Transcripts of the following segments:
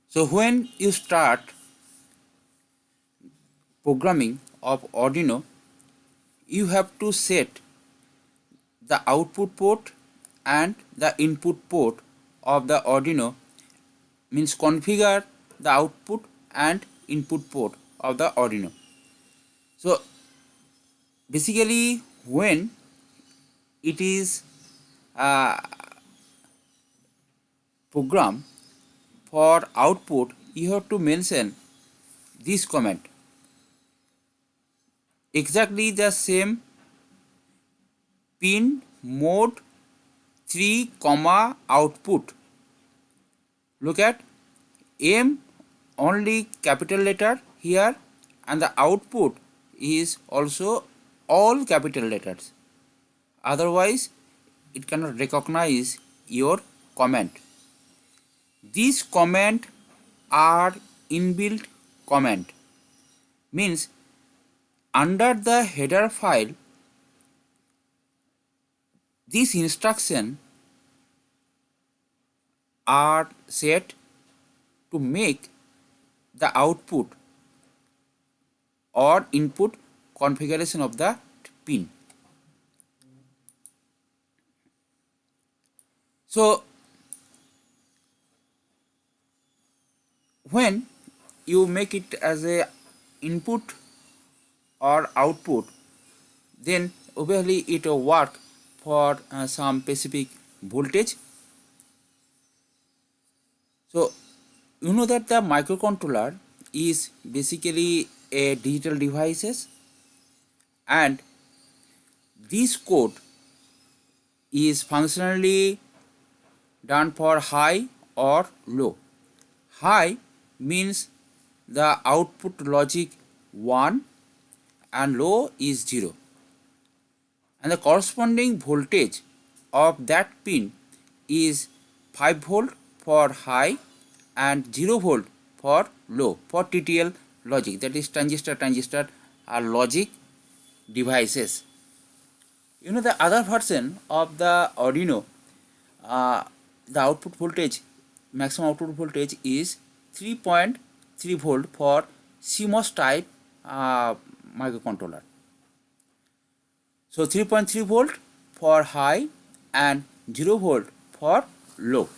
So when you start programming of Arduino, you have to set the output port and the input port of the Arduino, means configure the output and input port of the Arduino. So basically when it is a program for output, you have to mention this comment, exactly the same pin mode 3 comma output. Look at M only capital letter here, and the output is also all capital letters, otherwise it cannot recognize your comment. These comment are inbuilt comment, means under the header file these instructions are set to make the output or input configuration of the pin. So when you make it as a input or output, then obviously it will work for some specific voltage. So you know that the microcontroller is basically a digital devices, and this code is functionally done for high or low. High means the output logic 1 and low is 0, and the corresponding voltage of that pin is 5 volt for high and 0 volt for low for TTL logic, that is transistor logic devices. You know, the other version of the Arduino, the output voltage, maximum output voltage is 3.3 volt for CMOS type microcontroller. So 3.3 volt for high and 0 volt for low.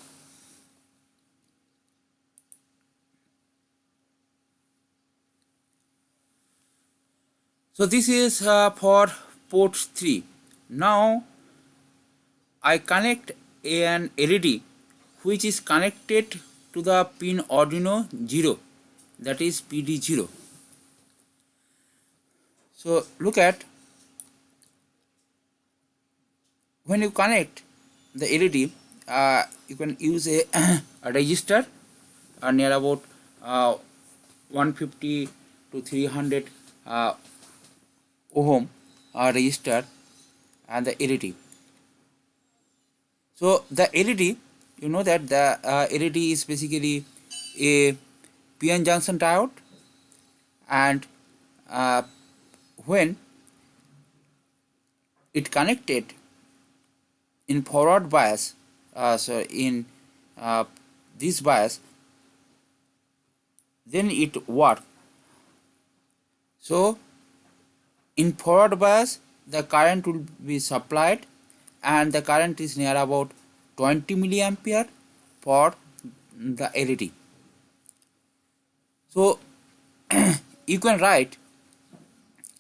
So this is for port 3. Now I connect an LED which is connected to the pin Arduino 0, that is PD0. So look at, when you connect the LED, you can use a, a register near about 150 to 300 ohm resistor and the LED. So the LED, you know that the LED is basically a PN junction diode, and when it connected in forward bias, so in this bias, then it work. So in forward bias the current will be supplied, and the current is near about 20 milliampere for the LED. So you can write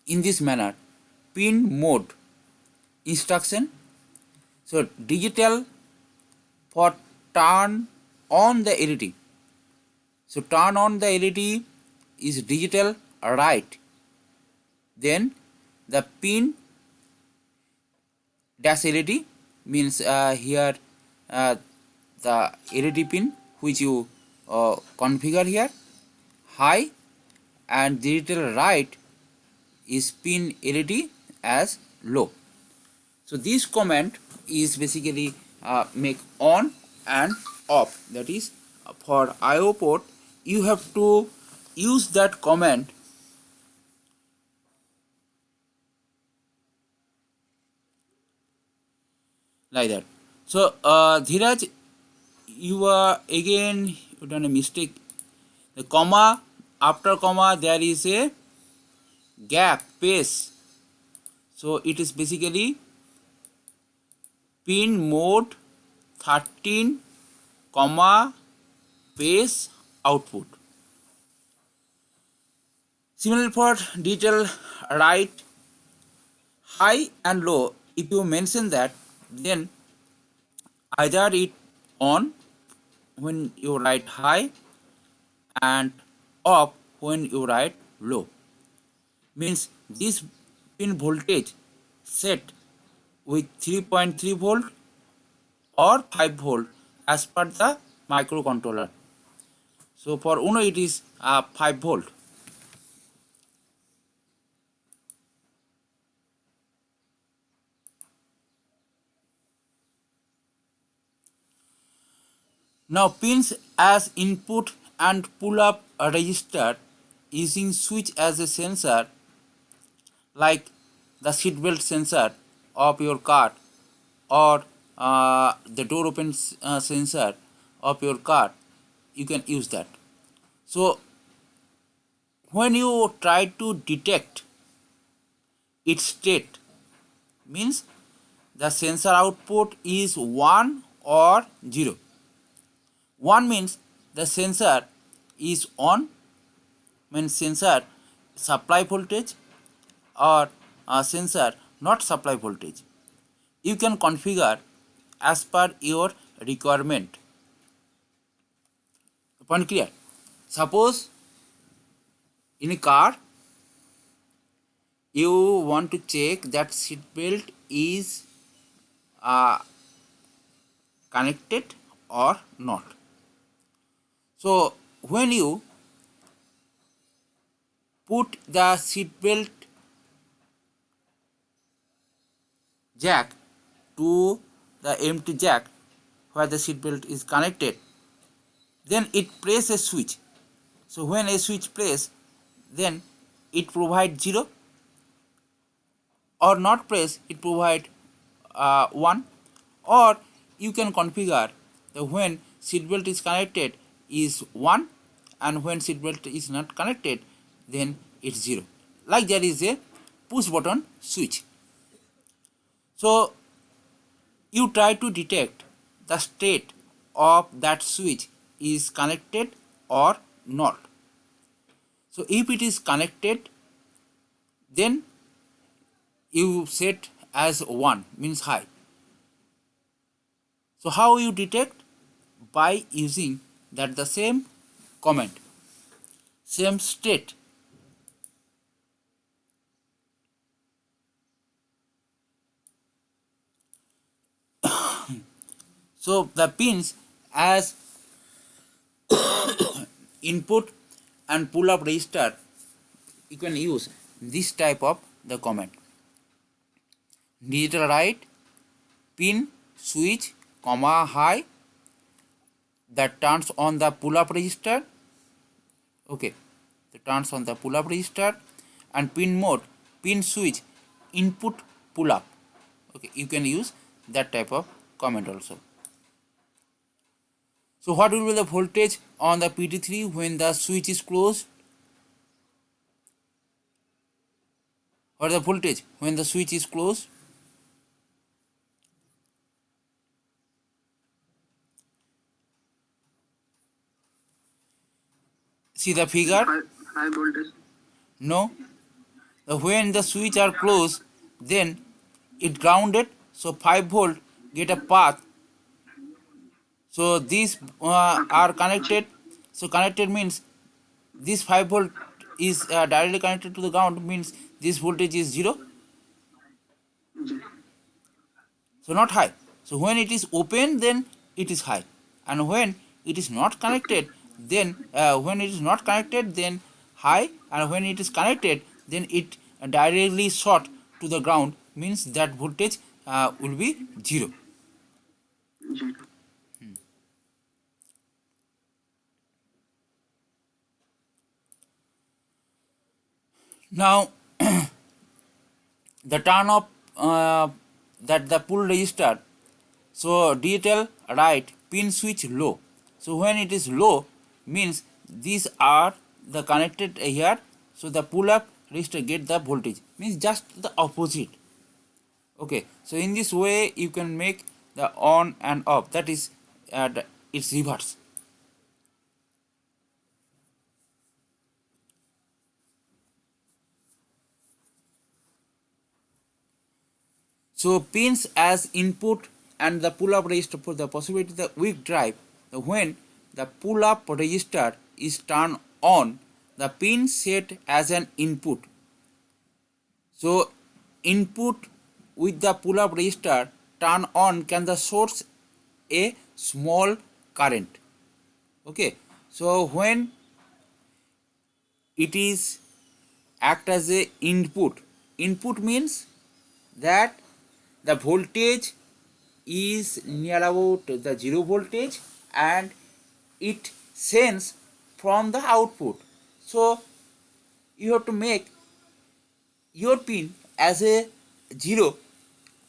in this manner pin mode instruction. So digital for turn on the LED. So turn on the LED is digital right. Then the pin dash LED means here the LED pin which you configure here high, and digital right is pin LED as low. So this command is basically make on and off, that is for IO port you have to use that command like that. So Dhiraj, you are again you done a mistake The comma, after comma there is a gap, space. So it is basically pin mode 13, comma, space, output. Similarly for digital write high and low, if you mention that, then either it on when you write high and off when you write low. Means this pin voltage set with 3.3 volt or 5 volt as per the microcontroller. So for Uno it is 5 volt. Now pins as input and pull up a register using switch as a sensor, like the seatbelt sensor of your car or the door open sensor of your car. You can use that. So when you try to detect its state, means the sensor output is 1 or 0. 1 means the sensor is on, means sensor supply voltage, or sensor not supply voltage. You can configure as per your requirement. Point clear? Suppose in a car you want to check that seat belt is connected or not. So when you put the seat belt jack to the empty jack where the seat belt is connected, then it press a switch. So when a switch press, then it provides 0, or not press, it provide 1. Or you can configure the when seatbelt is connected is 1, and when seatbelt is not connected, then it's 0. Like there is a push button switch. So you try to detect the state of that switch is connected or not. So if it is connected, then you set as 1, means high. So how you detect? By using that the same comment, same state. So the pins as input and pull up register, you can use this type of the comment. Digital write pin switch comma high, that turns on the pull up register. Okay, that turns on the pull up register. And pin mode pin switch input pull up. Okay, you can use that type of comment also. So what will be the voltage on the PT3 when the switch is closed? What is the voltage when the switch is closed? See the figure? High voltage. No. When the switch are closed, then it grounded, so 5 volt get a path. So these are connected. So connected means this 5 volt is directly connected to the ground, means this voltage is 0. So not high. So when it is open, then it is high, and when it is not connected, then then high, and when it is connected, then it directly short to the ground, means that voltage will be 0. Now the turn of that the pull register. So digital write pin switch low. So when it is low, means these are the connected here, so the pull up resistor get the voltage, means just the opposite. Okay, so in this way you can make the on and off, that is its reverse. So pins as input and the pull-up resistor for the possibility of the weak drive. When the pull-up resistor is turned on, the pin set as an input. So input with the pull-up resistor turn on can the source a small current. Okay, so when it is act as a input means that the voltage is near about the zero voltage and it sends from the output. So you have to make your pin as a 0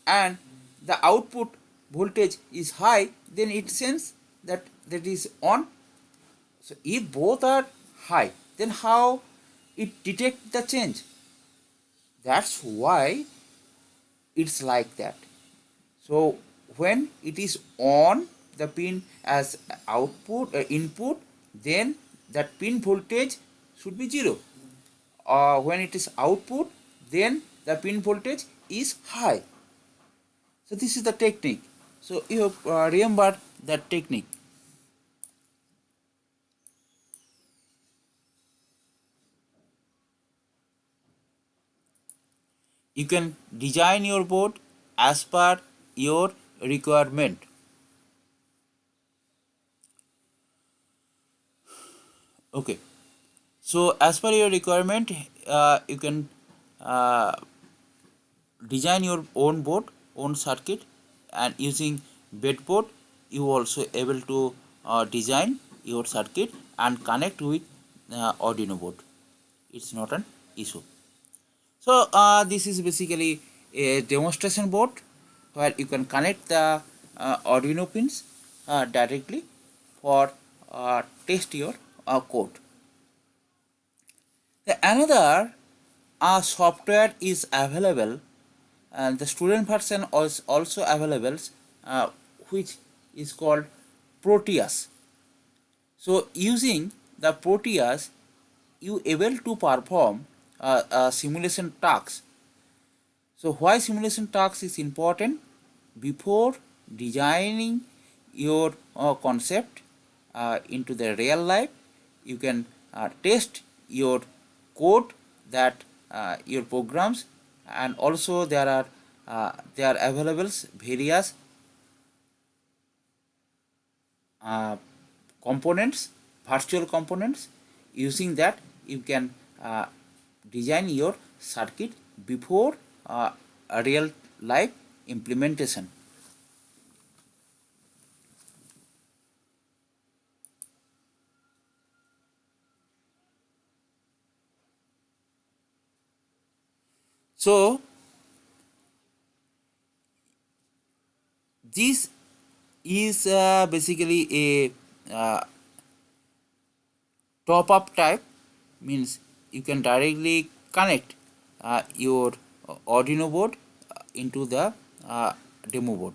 and the output voltage is high, then it sends that is on. So if both are high, then how it detect the change? That's why it's like that. So when it is on the pin as output input, then that pin voltage should be 0. When it is output, then the pin voltage is high. So this is the technique. So you have remember that technique. You can design your board as per your requirement. Okay, so as per your requirement, you can uh, design your own board, own circuit, and using breadboard you also able to design your circuit and connect with Arduino board. It's not an issue. So this is basically a demonstration board where you can connect the Arduino pins directly for test your code. The another software is available, and the student version is also available, uh, which is called Proteus. So using the Proteus, you able to perform simulation tasks. So why simulation tasks is important? Before designing your concept into the real life, you can test your code, that your programs, and also there are available various uh, components, virtual components. Using that you can design your circuit before a real life implementation. So this is basically a top up type, means you can directly connect your Arduino board into the demo board.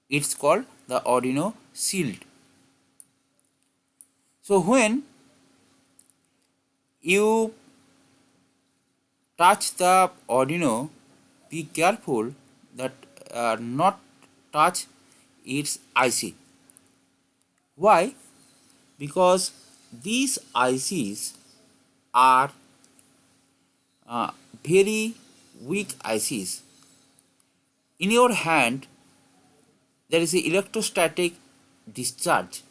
It's called the Arduino Shield. So when you touch the Arduino, be careful that not touch its IC. Why? Because these ICs are very weak ICs. In your hand, there is a electrostatic discharge,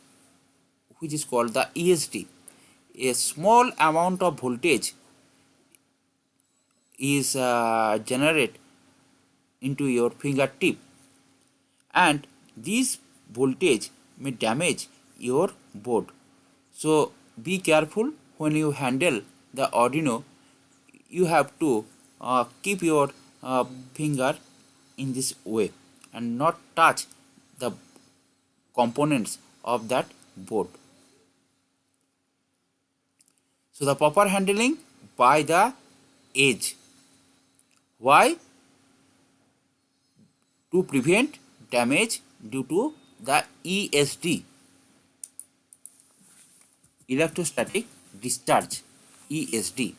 which is called the ESD. A small amount of voltage is generated into your fingertip, and this voltage may damage your board. So be careful when you handle the Arduino. You have to keep your finger in this way and not touch the components of that board. So the proper handling by the edge. Why? To prevent damage due to the ESD, electrostatic discharge, ESD.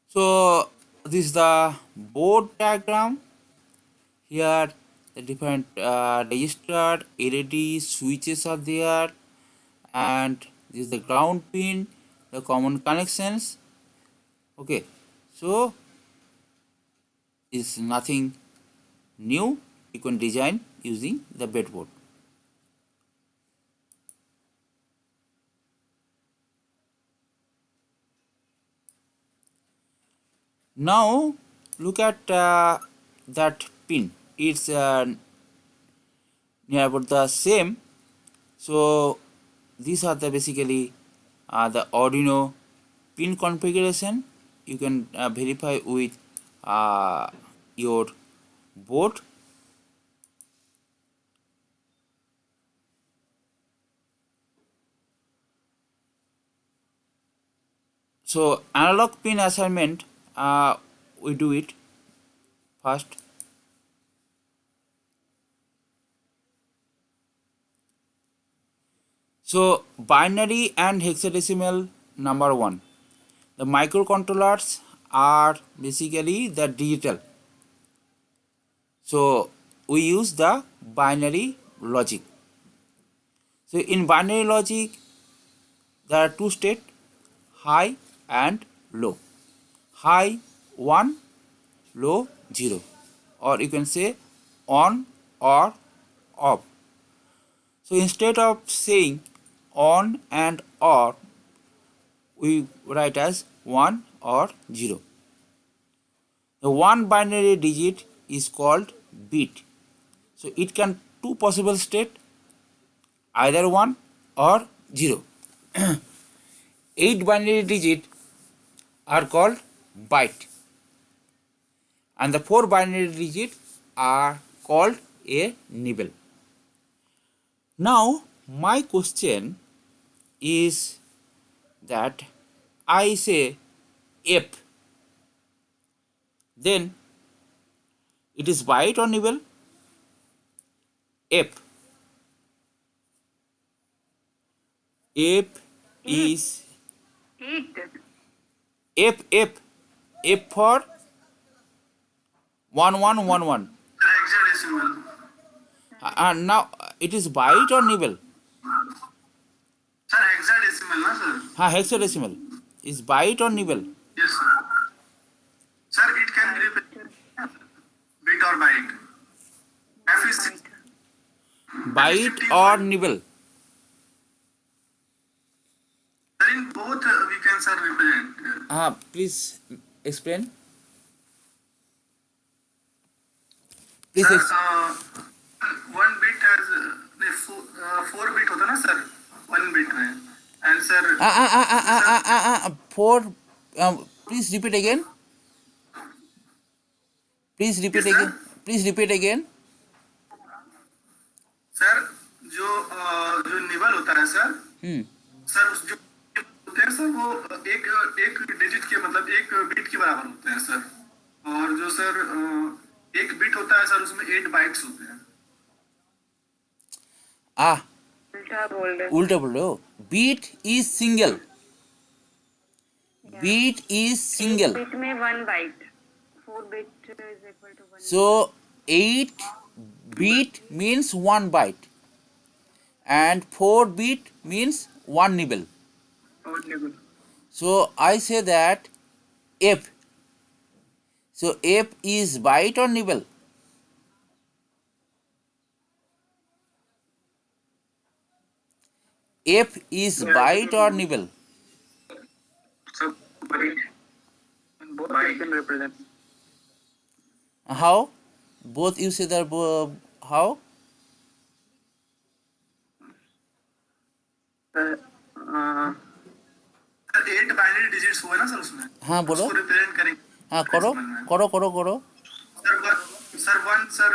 So this is the board diagram. Here the different register LED switches are there, and this is the ground pin, the common connections. Okay, so it's nothing new. You can design using the breadboard. Now look at that pin. It's near about the same. So these are the basically the Arduino pin configuration. You can verify with your board. So analog pin assignment, we do it first. So binary and hexadecimal number 1. The microcontrollers are basically the digital. So we use the binary logic. So in binary logic, there are two states, high and low. High 1, low 0, or you can say on or off. So instead of saying on and or, we write as 1 or 0. The one binary digit is called bit. So it can two possible state, either 1 or 0. 8 binary digit are called byte, and the 4 binary digit are called a nibble. Now my question is that I say F, then it is byte or nibble? F. F is F for 1111. Hexadecimal. And now it is byte or nibble? Sir, hexadecimal, na sir? Hexadecimal is byte or nibble? Yes, sir. Sir, it can be represented bit or byte. F is Byte or nibble? sir, in both we can sir represent. Please explain. Sir, one bit has four bit होता ना sir, one bit में, and sir. Four. Please repeat again. Please repeat Yes, sir. again. Please repeat again. Sir जो nibble होता है sir, sir जो होते हैं sir वो एक डिजिट के मतलब एक बिट के बराबर होते हैं सर, और जो सर एक बिट होता है सर उसमें 8 बाइट्स होते हैं. उल्टा बोल रहे हो. Bit is single. Bit is single. Bit में 1 byte. 4 bit is equal to 1. So 8 bit means 1 byte, and 4 bit means 1 nibble. So I say that F. So F is byte or nibble? F is byte or nibble? So byte can represent. How? Both you say that. How? Sir 8 binary digits हुए ना sir उसमें. हाँ बोलो. उसको represent करेंगे. हाँ करो करो करो करो. सर वन सर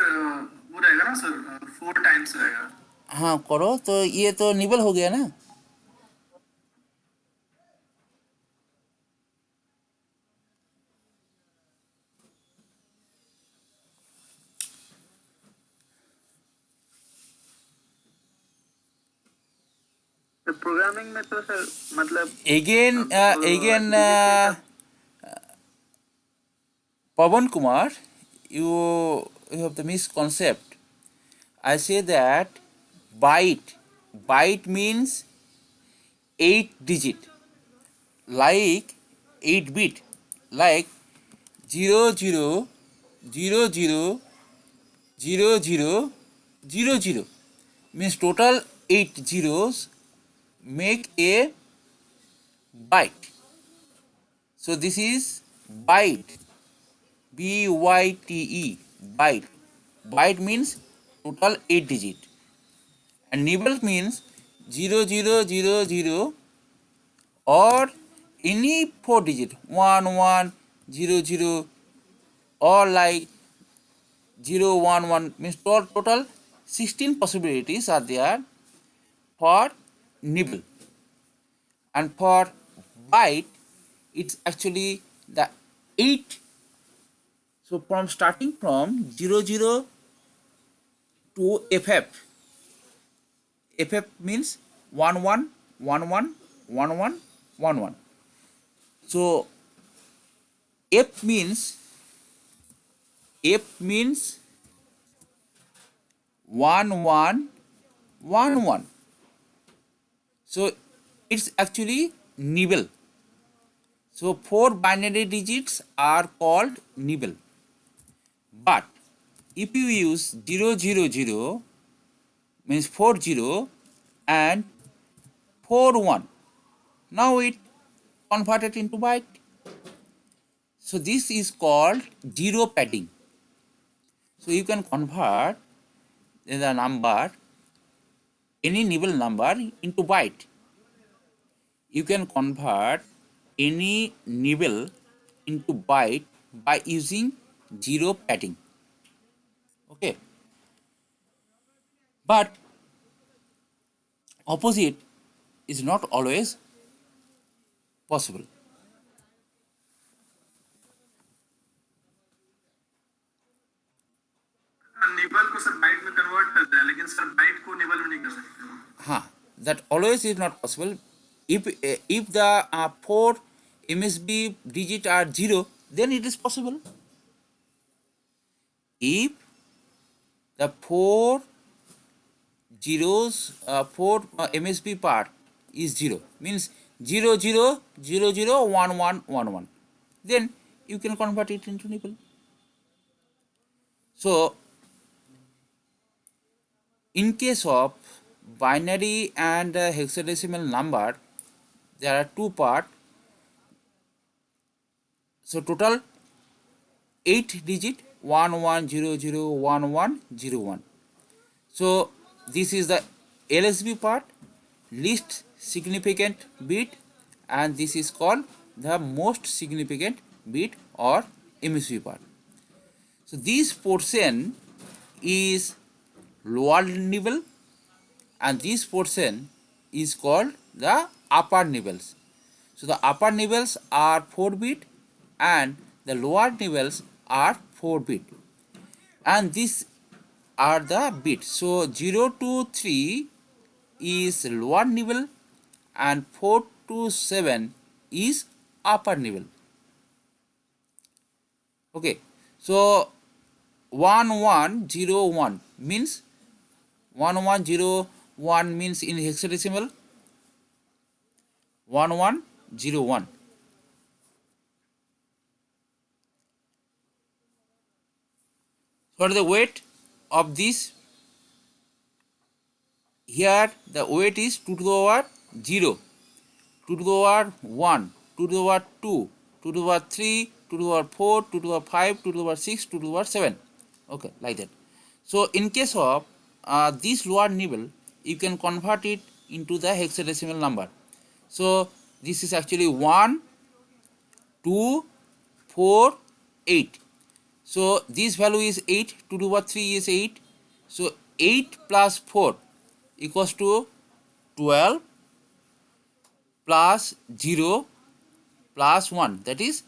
वो रहेगा ना सर, 4 टाइम्स रहेगा। हाँ करो, तो ये तो निबल हो गया ना। तो प्रोग्रामिंग में तो सर मतलब Again, Pawan Kumar, you have the misconcept. I say that byte means 8 digit, like 8 bit, like 00000000 means total 8 zeros make a byte. So this is byte, byte, byte. Byte means total 8 digit, and nibble means 0000 or any 4 digit, 1100, or like 011 means total 16 possibilities are there for nibble. And for byte it's actually the 8. So from starting from 00 to ff means 11111111. So f means 1111. So it's actually nibble. So 4 binary digits are called nibble. But if you use 000 means 40 and 41, now it converted into byte. So this is called zero padding. So you can convert the number, any nibble number, into byte. You can convert any nibble into byte by using zero padding. Okay, but opposite is not always possible. Nibble को sir bite में convert करते हैं, लेकिन sir bite को nibble में नहीं कर सकते हो। हाँ, that always is not possible. If the 4 MSB digit are 0, then it is possible. If the 4 zeros, 4 MSB part is 0, means 00001111, then you can convert it into nibble. So in case of binary and hexadecimal number, there are two parts. So total 8 digit, 11001101. So this is the LSB part, least significant bit, and this is called the most significant bit or MSB part. So this portion is lower nibble and this portion is called the upper nibbles. So the upper nibbles are 4 bit and the lower nibbles are 4 bit, and these are the bits. So 0 to 3 is lower nibble and 4 to 7 is upper nibble. Okay, so 1101 means 1101 means in hexadecimal 1101. What is the weight of this? Here the weight is 2 to the power 0, 2 to the power 1, 2 to the power 2, 2 to the power 3, 2 to the power 4, 2 to the power 5, 2 to the power 6, 2 to the power 7. Okay, like that. So in case of this lower nibble, you can convert it into the hexadecimal number. So this is actually 1, 2, 4, 8. So this value is 8, 2 to the power 3 is 8, So 8 plus 4 equals to 12 plus 0 plus 1, that is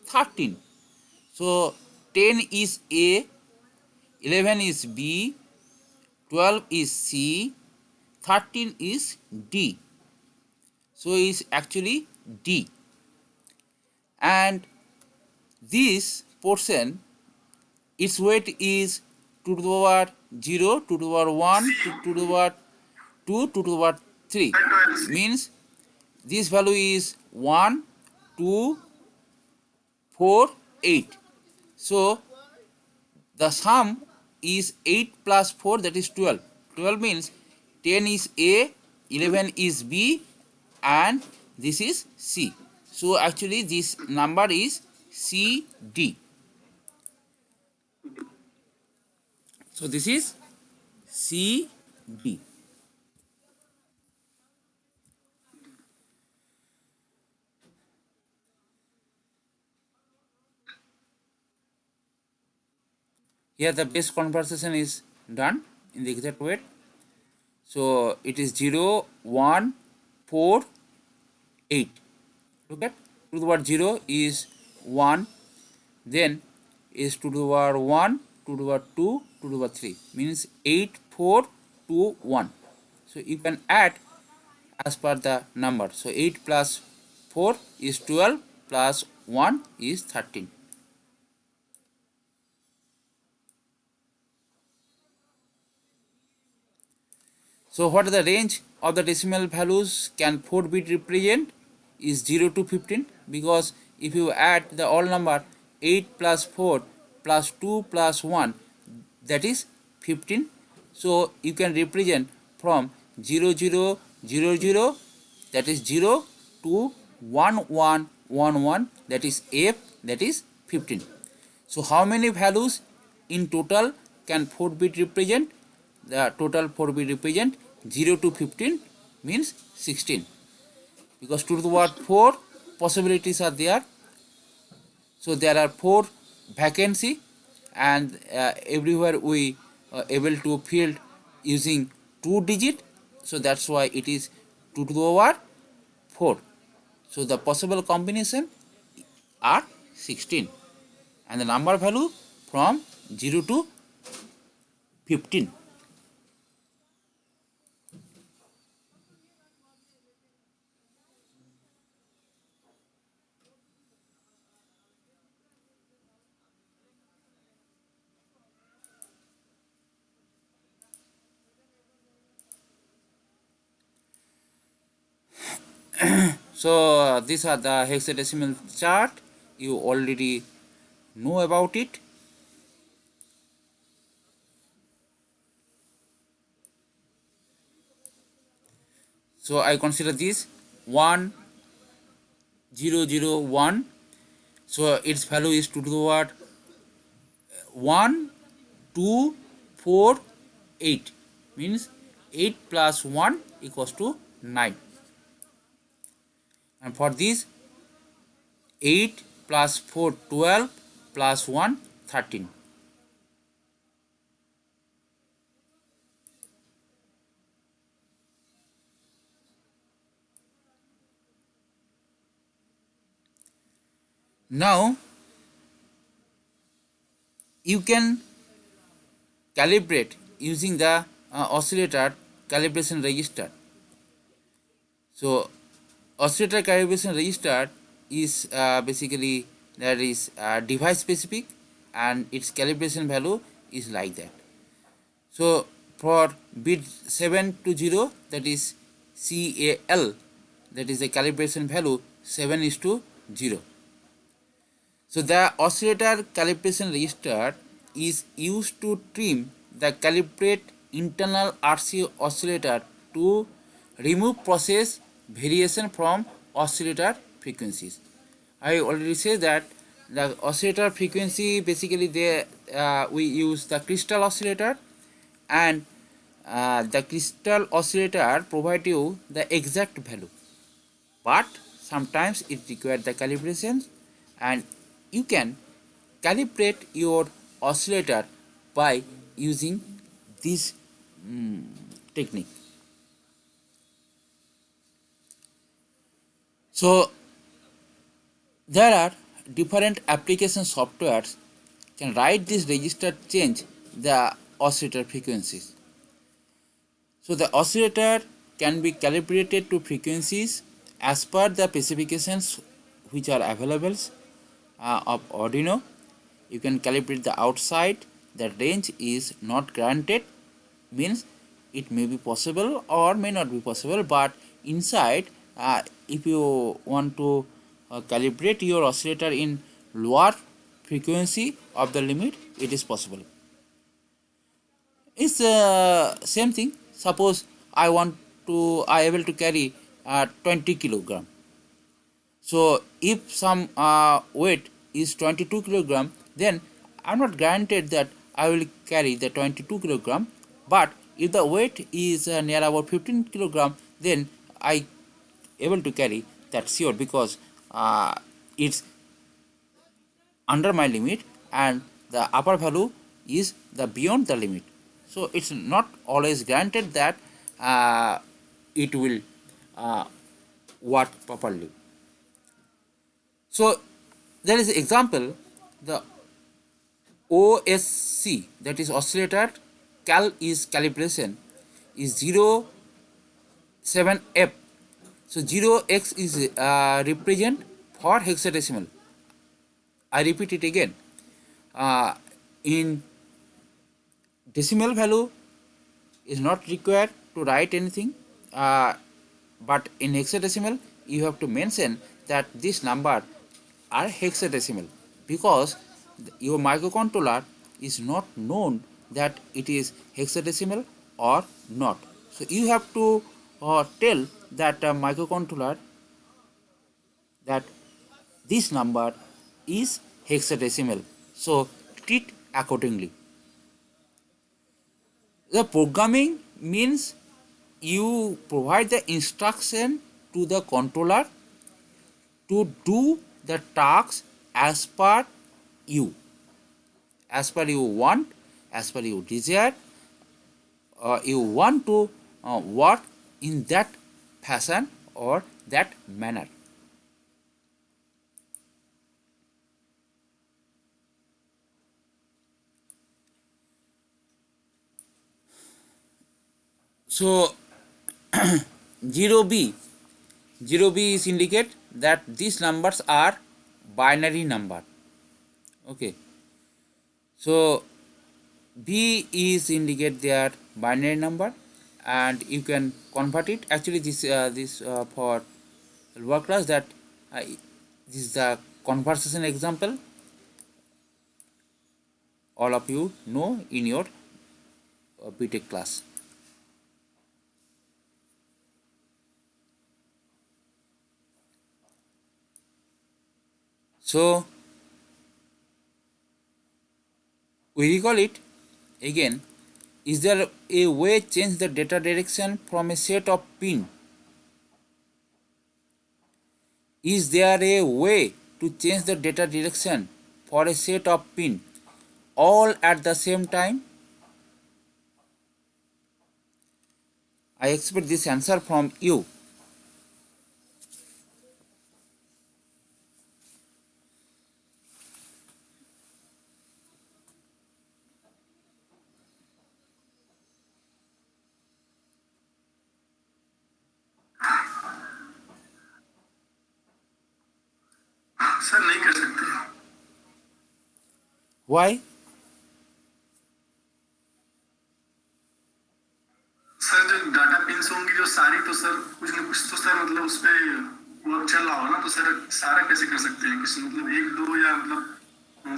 13. So 10 is A, 11 is B, 12 is C, 13 is D. So it's actually D. And this portion, its weight is 2 to the power 0, 2 to the power 1, 2 to the power 2, 2 to the power 3. Means this value is 1, 2, 4, 8. So the sum is 8 plus 4, that is 12. 12 means 10 is A, 11 is B, and this is C. So actually this number is CD. So this is CD. Here the base conversation is done in the exact way. So it is 0, 1, 4, 8. Look at 2 to the power 0 is 1, then is 2 to the power 1, 2 to the power 2, 2 to the power 3, means 8, 4, 2, 1. So you can add as per the number. So 8 plus 4 is 12 plus 1 is 13. So what is the range of the decimal values can 4-bit represent is 0 to 15, because if you add the all number 8 plus 4 plus 2 plus 1, that is 15. So you can represent from 0 0 0 0, that is 0, to 1 1 1 1, that is F, that is 15. So how many values in total can 4-bit represent? The total 4-bit represent 0 to 15 means 16, because 2 to the power 4 possibilities are there. So there are 4 vacancy, and everywhere we able to fill using 2 digit. So that's why it is 2 to the power 4. So the possible combination are 16, and the number value from 0 to 15. So these are the hexadecimal chart. You already know about it. So I consider this 1 0 0 1. So its value is 2 to the power 1 2 4 8, means 8 plus 1 equals to 9. And for this 8 plus 4 12 plus 1 13. Now you can calibrate using the oscillator calibration register. So oscillator calibration register is basically that is device specific, and its calibration value is like that. So for bit 7 to 0, that is CAL, that is the calibration value 7 is to 0. So the oscillator calibration register is used to trim the calibrate internal RC oscillator to remove process variation from oscillator frequencies. I already said that the oscillator frequency, basically we use the crystal oscillator, and the crystal oscillator provide you the exact value, but sometimes it requires the calibration, and you can calibrate your oscillator by using this technique. So there are different application softwares can write this register change the oscillator frequencies. So the oscillator can be calibrated to frequencies as per the specifications which are available of Arduino. You can calibrate the outside. The range is not granted, means it may be possible or may not be possible, but inside if you want to calibrate your oscillator in lower frequency of the limit, it is possible. It's same thing. Suppose I able to carry 20 kilogram. So if some weight is 22 kilogram, then I'm not guaranteed that I will carry the 22 kilogram. But if the weight is near about 15 kilogram, then I able to carry that sure, because it's under my limit and the upper value is the beyond the limit. So it's not always granted that it will work properly. So there is example, the OSC, that is oscillator is calibration, is 07F. So 0x is represent for hexadecimal. I repeat it again. In decimal value is not required to write anything, but in hexadecimal you have to mention that this number are hexadecimal, because your microcontroller is not known that it is hexadecimal or not. So you have to tell that microcontroller that this number is hexadecimal, so treat accordingly. The programming means you provide the instruction to the controller to do the tasks as per you want, as per you desire, you want to work in that fashion or that manner. So 0b is indicate that these numbers are binary number. Okay, so b is indicate their binary number, and you can convert it. Actually this for lower class, that this is the conversation example all of you know in your BTech class. So we recall it again. Is there a way to change the data direction from a set of pin? Is there a way to change the data direction for a set of pin all at the same time? I expect this answer from you. Sir नहीं कर सकते Why? Sir जो data pins होंगी जो सारी, तो sir कुछ न कुछ तो सर मतलब उस पे वर्क चल रहा हो ना, तो सर सारा कैसे कर सकते हैं? किसी मतलब एक दो या मतलब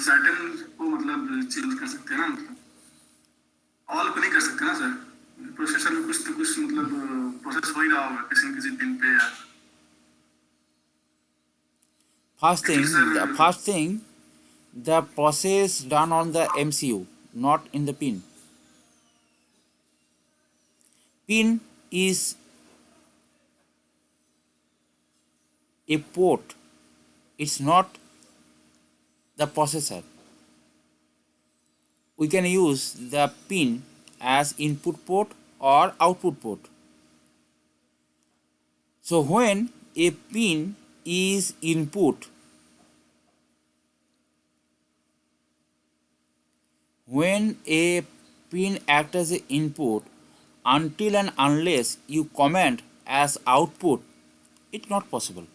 सर्टेन को मतलब चेंज कर सकते हैं ना, मतलब ऑल को नहीं कर सकते ना सर। प्रोसेसर में कुछ तो कुछ मतलब प्रोसेस हो ही रहा होगा किसी न किसी पिन पे या First thing, the process done on the MCU, not in the pin. Pin is a port, it's not the processor. We can use the pin as input port or output port. So when a pin is input, when a pin acts as an input, until and unless you comment as output, it's not possible.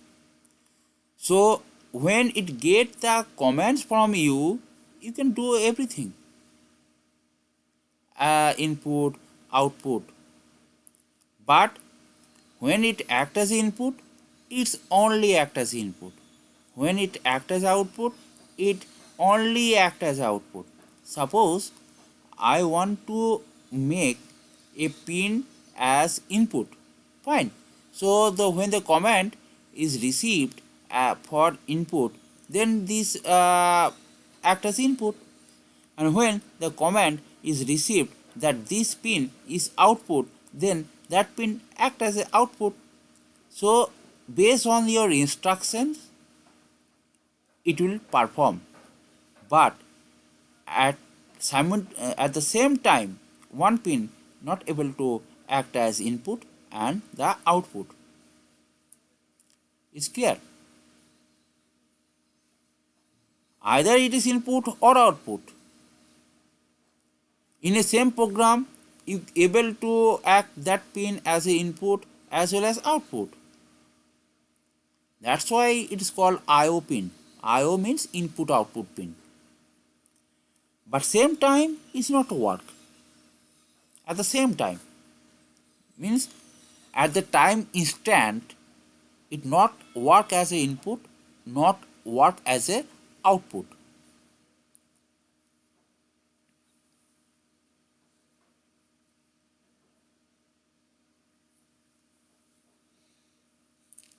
So when it gets the comments from you, you can do everything. Input, output. But when it acts as input, it's only act as input. When it acts as output, it only acts as output. Suppose I want to make a pin as input. Fine. So when the command is received for input, then this act as input. And when the command is received that this pin is output, then that pin act as an output. So based on your instructions, it will perform. But at at the same time, one pin not able to act as input and the output. It's clear. Either it is input or output. In a same program, you able to act that pin as an input as well as output. That's why it is called IO pin. IO means input output pin. But same time is not work. At the same time means at the time instant it not work as a input, not work as a output.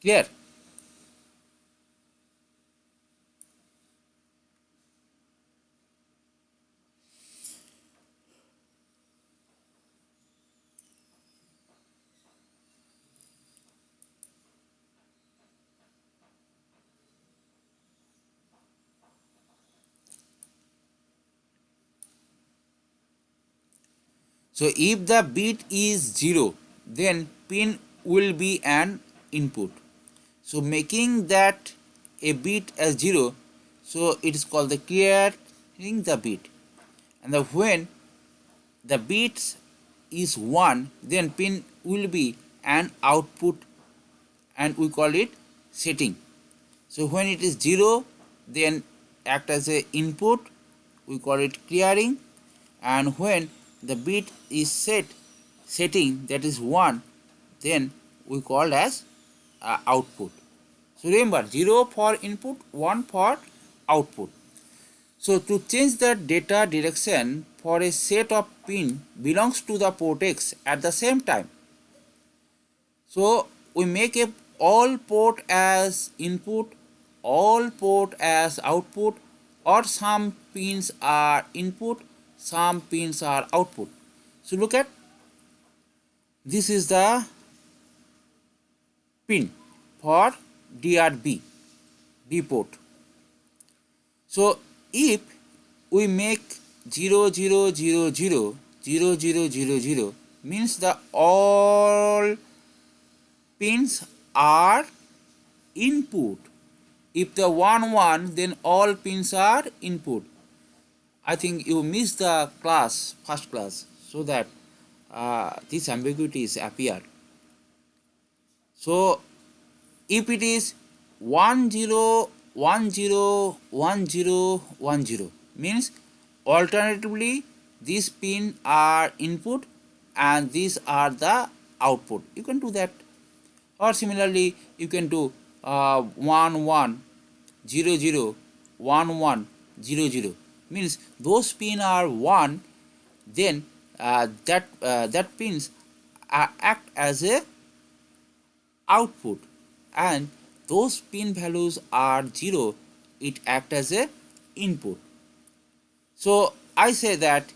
Clear? So if the bit is 0, then pin will be an input. So making that a bit as 0, so it is called the clearing the bit. And when the bit is 1, then pin will be an output and we call it setting. So when it is 0, then act as a input, we call it clearing, and when the bit is setting, that is 1, then we call as output. So remember, 0 for input, 1 for output. So to change the data direction for a set of pin belongs to the port X at the same time. So we make a all port as input, all port as output, or some pins are input, some pins are output. So look at this is the pin for DRB, D port. So if we make 0 0 0 0 0 0 0 0 means the all pins are input. If the 1 1, then all pins are input. I think you missed the class, first class, so that these ambiguities appear. So if it is 1 0 1 0 1 0 1 0 means alternatively these pins are input and these are the output. You can do that. Or similarly you can do 1 1 0 0 1 1 0 0 means those pins are 1, then that pins act as a output, and those pin values are 0, it act as a input. So I say that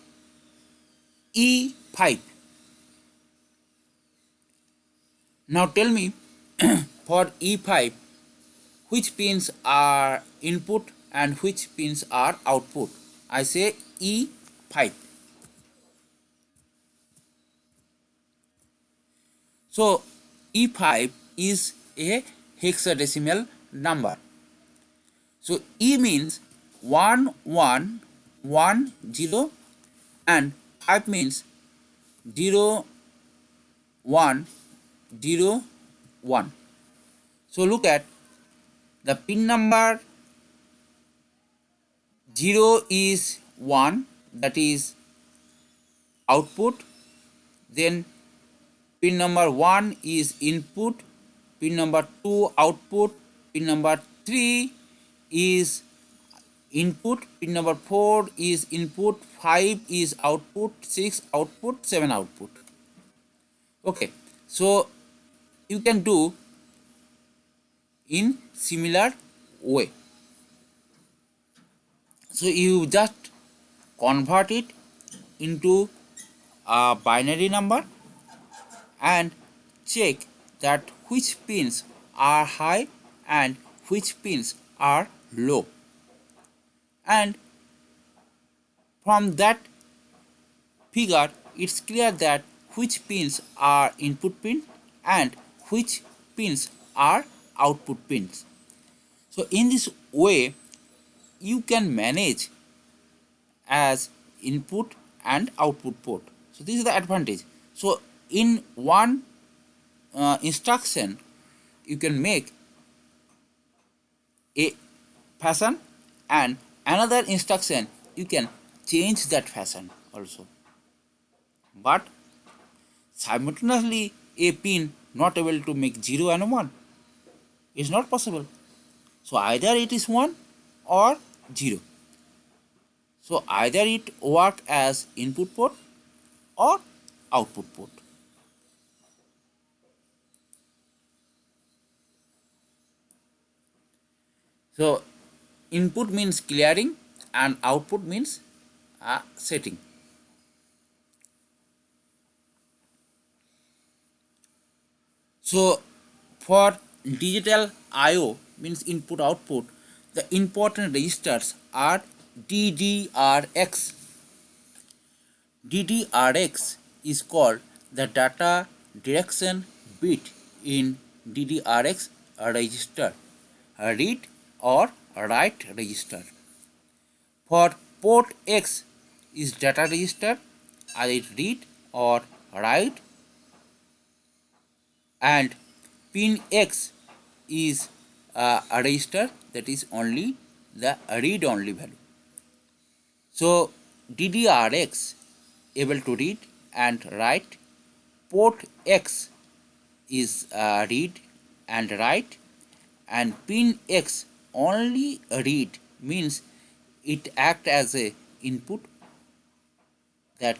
E5. Now tell me for E5 which pins are input and which pins are output. I say E5. So E5 is a hexadecimal number. So E means 1110 and 5 means 0101. So look at the pin number 0 is 1, that is output, then pin number 1 is input, pin number 2 output, pin number 3 is input, pin number 4 is input, 5 is output, 6 output, 7 output. Okay, so you can do in similar way. So you just convert it into a binary number and check that which pins are high and which pins are low, and from that figure it's clear that which pins are input pin and which pins are output pins. So in this way you can manage as input and output port. So this is the advantage. So in one instruction you can make a fashion, and another instruction you can change that fashion also, but simultaneously a pin not able to make 0 and 1 is not possible. So either it is 1 or 0. So either it work as input port or output port. So input means clearing and output means setting. So for digital I/O means input output, the important registers are DDRX. DDRX is called the data direction bit in DDRX register, a read or write register. For port X is data register, either read or write, and pin X is a register that is only the read only value. So DDRX able to read and write, port X is read and write, and pin X only read means it act as a input, that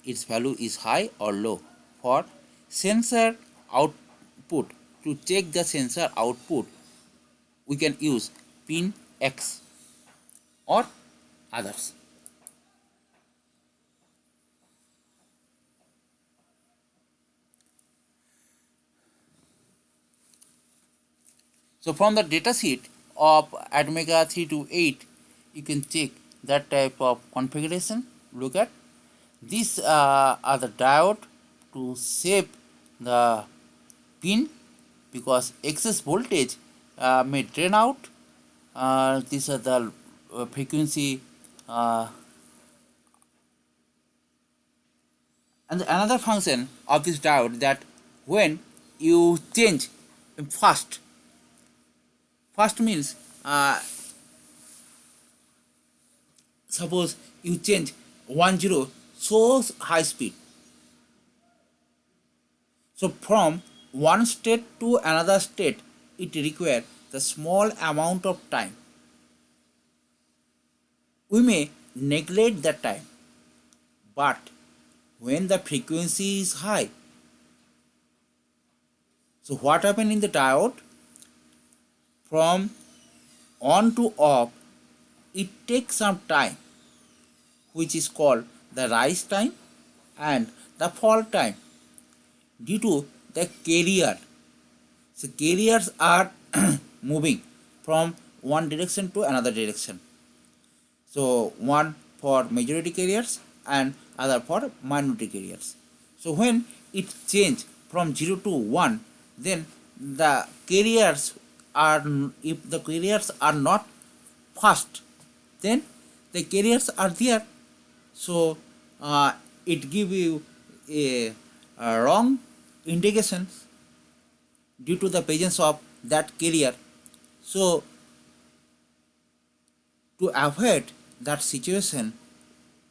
its value is high or low. For sensor output, to check the sensor output we can use pin X or others. So from the data sheet of Atmega 328 you can check that type of configuration. Look at these are the diode to shape the pin, because excess voltage may drain out. These are the frequency, and another function of this diode, that when you change fast means suppose you change 10 so high speed, so from one state to another state it requires the small amount of time. We may neglect that time, but when the frequency is high, so what happens in the diode, from on to off it takes some time, which is called the rise time and the fall time, due to the carrier. So carriers are moving from one direction to another direction. So one for majority carriers and other for minority carriers. So when it change from 0 to 1, then the carriers are, if the carriers are not fast, then the carriers are there, so it give you a wrong indication due to the presence of that carrier. So to avoid that situation,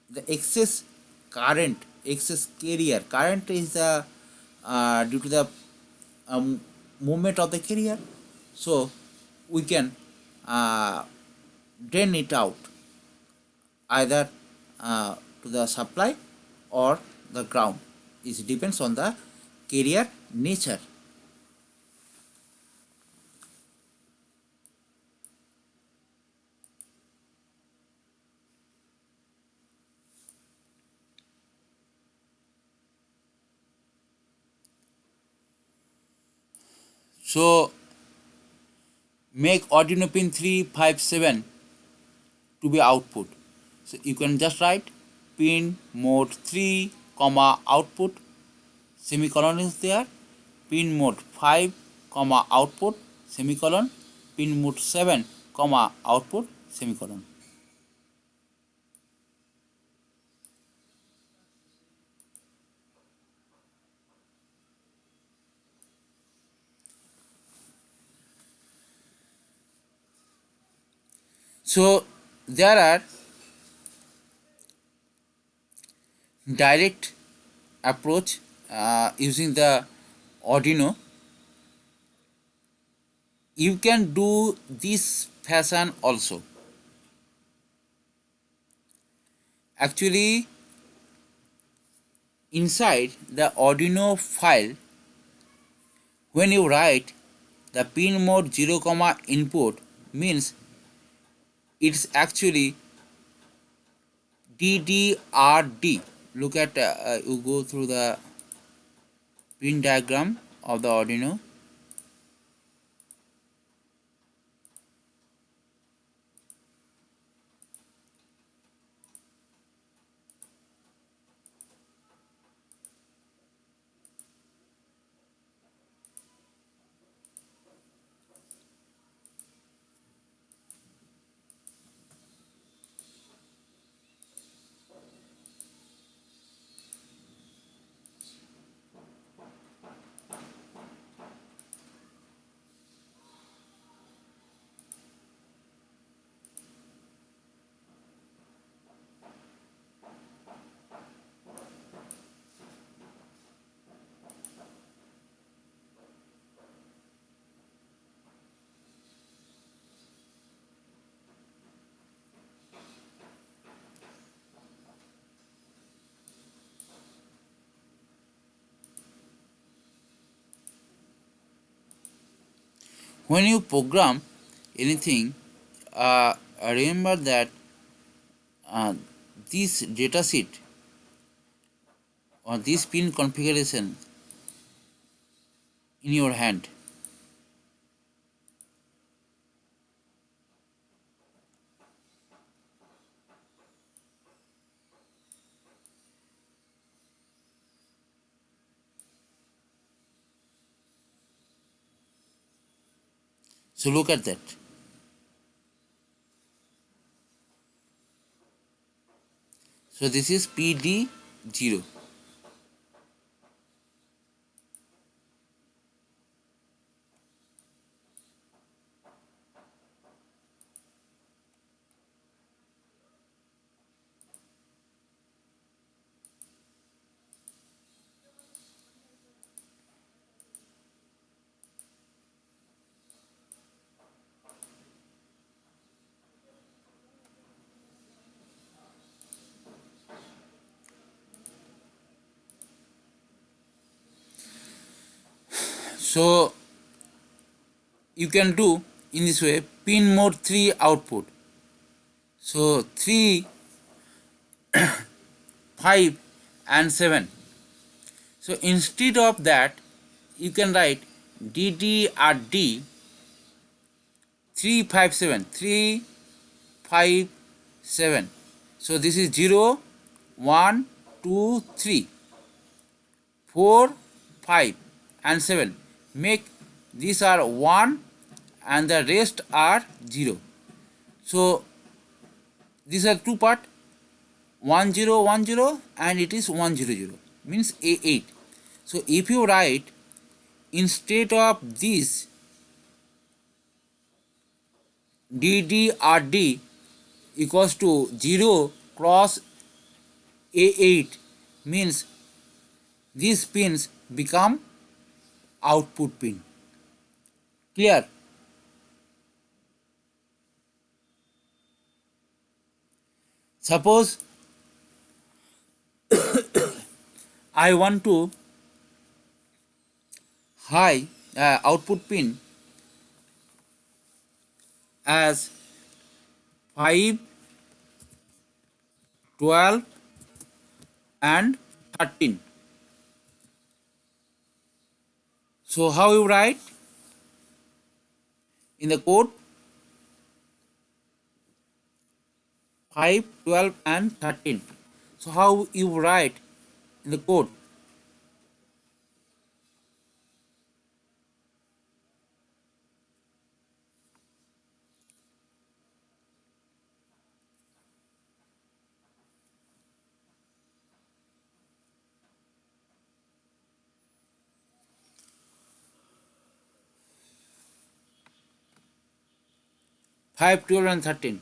the excess current, excess carrier current is the due to the movement of the carrier, so we can drain it out either to the supply or the ground. It depends on the carrier nature. So make Arduino pin 357 to be output. So you can just write pin mode 3 comma output, semicolon is there, pin mode 5 comma output, semicolon, pin mode 7 comma output, semicolon. So there are direct approach using the Arduino. You can do this fashion also. Actually, inside the Arduino file, when you write the pin mode 0 comma input, means it's actually DDRD. Look at you go through the pin diagram of the Arduino. When you program anything, remember that this data sheet or this pin configuration in your hand. So look at that. So this is PD0. So you can do in this way, pin mode 3 output. So 3, 5 and 7. So instead of that, you can write DDRD 357, 357. So this is 0, 1, 2, 3, 4, 5. and 7. Make these are 1 and the rest are 0. So these are two part, 1010 and it is 100, means A8. So if you write instead of this DDRD equals to 0 cross A8, means these pins become output pin. Clear? Suppose I want to high output pin as 5, 12 and 13. So how you write in the code? 5, 12 and 13. So how you write in the code? 5, 12 and 13.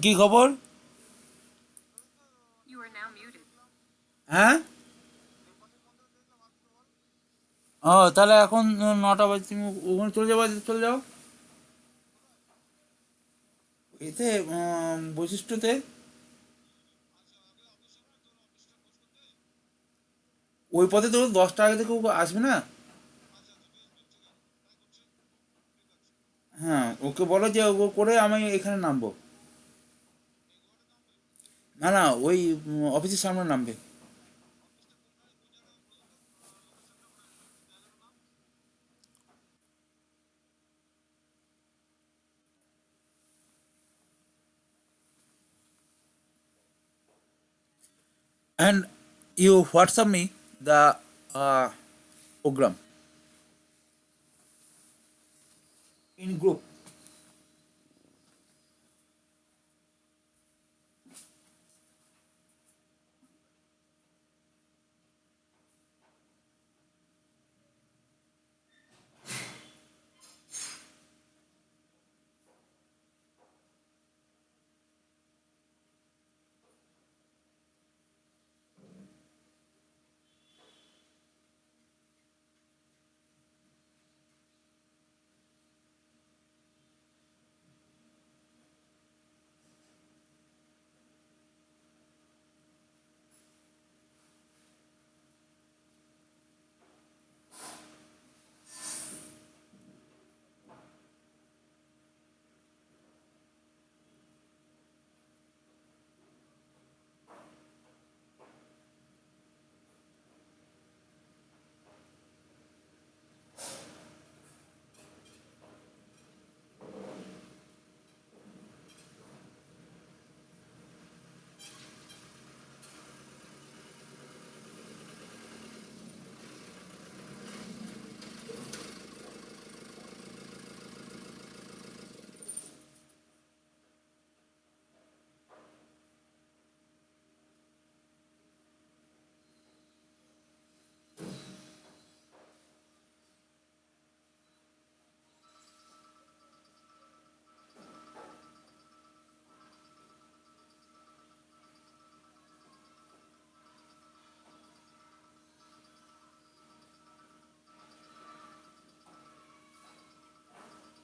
কি খবর? হ্যাঁ, ও তাহলে এখন 9টা বাজে, তুমি ওখানে চলে যাও, চলে যাও এতে বৈশিষ্ট্যতে। ওই পথে তো 10টা আগে থেকে ও আসবে না। হ্যাঁ, ওকে বলো যে ও করে আমি এখানে নামবো। না না, ওই অফিসের সামনে নামবে। And you WhatsApp me the program in group.